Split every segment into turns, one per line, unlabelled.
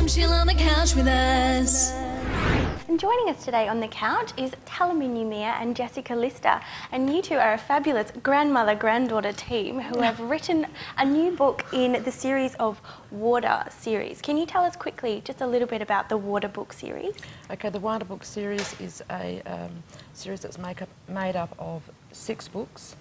come chill on the couch with us.
And joining us today on the couch is Tjalaminu and Jessica Lister, and you two are a fabulous grandmother-granddaughter team who have written a new book in the series of Waarda series. Can you tell us quickly just a little bit about the Waarda book series?
Okay, the Waarda book series is a series that's made up of 6 books.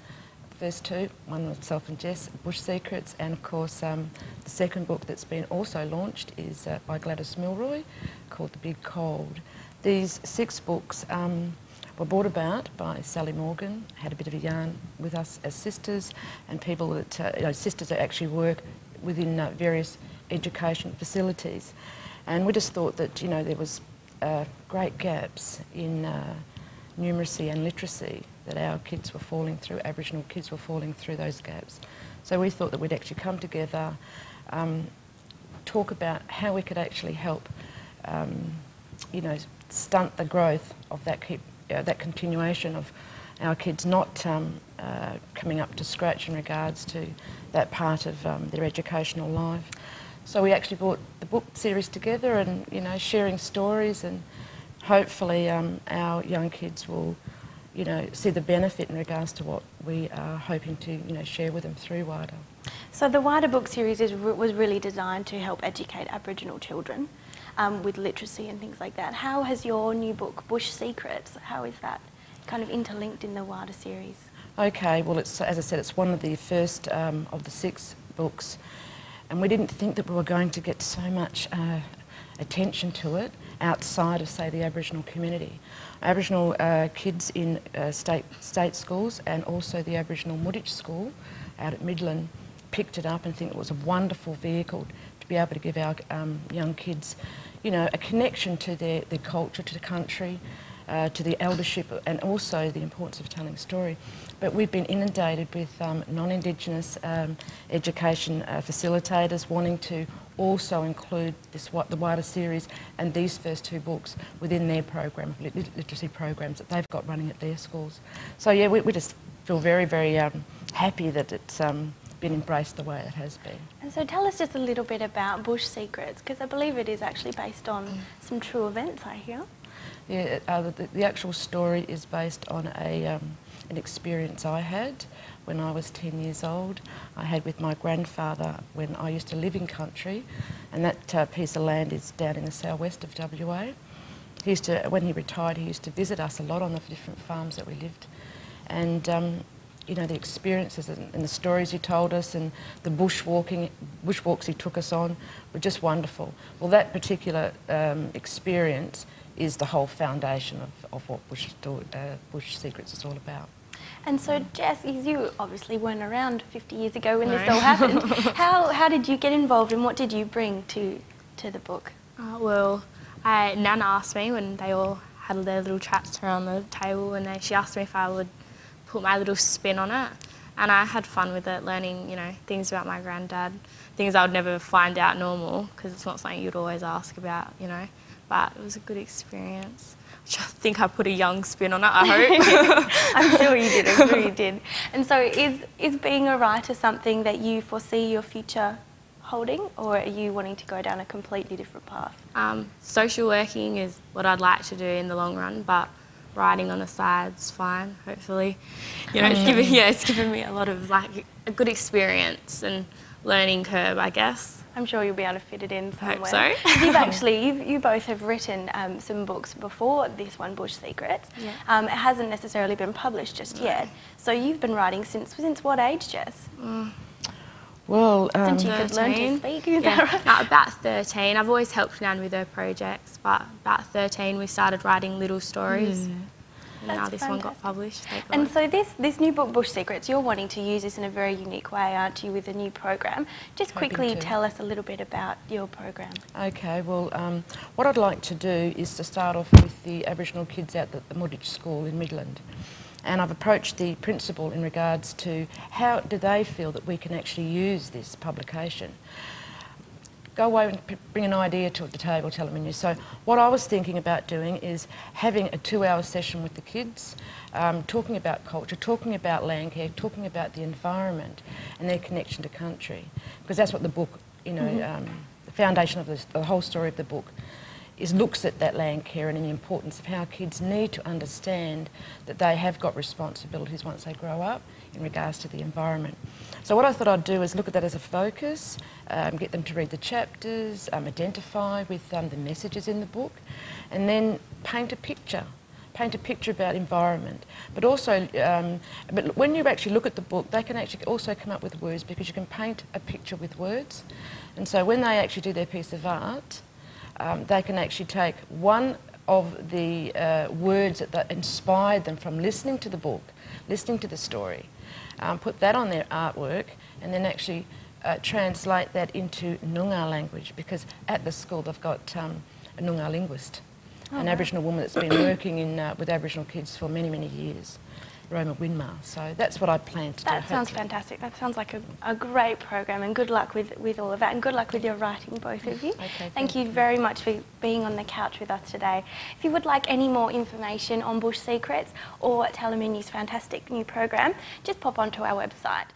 The first 2, one with myself and Jess, Bush Secrets, and of course the second book that's been also launched is by Gladys Milroy, called The Big Cold. These 6 books were brought about by Sally Morgan, had a bit of a yarn with us as sisters, and people that, sisters that actually work within various education facilities. And we just thought that, there was great gaps in numeracy and literacy that our kids were falling through, Aboriginal kids were falling through those gaps. So we thought that we'd actually come together, talk about how we could actually help, stunt the growth of that continuation of our kids not coming up to scratch in regards to that part of their educational life. So we actually brought the book series together and, sharing stories, and hopefully our young kids will, see the benefit in regards to what we are hoping to, share with them through Waarda.
So the Waarda book series was really designed to help educate Aboriginal children with literacy and things like that. How has your new book, Bush Secrets, how is that kind of interlinked in the Waarda series? Okay,
well, as I said, it's one of the first of the 6 books, and we didn't think that we were going to get so much attention to it outside of, say, the Aboriginal community. Aboriginal kids in state schools, and also the Aboriginal Muditch school out at Midland, picked it up and think it was a wonderful vehicle to be able to give our young kids, a connection to their culture, to the country, to the eldership, and also the importance of telling a story. But we've been inundated with non-Indigenous education facilitators wanting to also include the Waarda series and these first 2 books within their program, literacy programs that they've got running at their schools. So yeah, we just feel very, very happy that it's been embraced the way it has been.
And so tell us just a little bit about Bush Secrets, because I believe it is actually based on some true events, I hear.
Yeah, the actual story is based on an experience I had when I was 10 years old. I had with my grandfather when I used to live in country, and that piece of land is down in the southwest of WA. When he retired, he used to visit us a lot on the different farms that we lived, and the experiences and the stories he told us and the bushwalks he took us on were just wonderful. Well, that particular experience is the whole foundation of what Bush Secrets is all about.
And so, Jess, you obviously weren't around 50 years ago when this all happened. How did you get involved, and what did you bring to the book?
Well, Nana asked me when they all had their little chats around the table, and she asked me if I would put my little spin on it, and I had fun with it, learning, things about my granddad, things I would never find out normal, because it's not something you'd always ask about, but it was a good experience. I think I put a young spin on it, I hope.
I'm sure you did, I'm sure you did. And so is being a writer something that you foresee your future holding, or are you wanting to go down a completely different path?
Social working is what I'd like to do in the long run, but writing on the side's fine, hopefully. It's given me a lot of, a good experience and learning curve, I guess.
I'm sure you'll be able to fit it in somewhere.
I hope so.
You both have written some books before this one, Bush Secrets. Yeah. It hasn't necessarily been published just yet. So you've been writing since what age, Jess?
Well,
since you could learn to speak, is that right?
About 13. I've always helped Nan with her projects, but about 13 we started writing little stories. And now this one got published.
And so this new book, Bush Secrets, you're wanting to use this in a very unique way, aren't you, with a new program? Just quickly tell us a little bit about your program.
Okay, well, what I'd like to do is to start off with the Aboriginal kids out at the Muditch school in Midland. And I've approached the principal in regards to how do they feel that we can actually use this publication. Go away and bring an idea to the table, Tjalaminu. So what I was thinking about doing is having a 2-hour session with the kids, talking about culture, talking about land care, talking about the environment and their connection to country. Because that's what the book, the foundation of the whole story of the book is looks at that land care and the importance of how kids need to understand that they have got responsibilities once they grow up in regards to the environment. So what I thought I'd do is look at that as a focus, get them to read the chapters, identify with the messages in the book, and then paint a picture about environment. But also, but when you actually look at the book, they can actually also come up with words, because you can paint a picture with words. And so when they actually do their piece of art, they can actually take one of the words that inspired them from listening to the book, listening to the story, put that on their artwork, and then actually translate that into Noongar language, because at the school they've got a Noongar linguist, an Aboriginal woman that's been working with Aboriginal kids for many, many years, Roma Winmar. So that's what I plan to do.
That sounds fantastic. That sounds like a great program, and good luck with all of that, and good luck with your writing, both of you.
Okay,
thank you very much for being on the couch with us today. If you would like any more information on Bush Secrets or Tjalaminu's fantastic new program, just pop onto our website.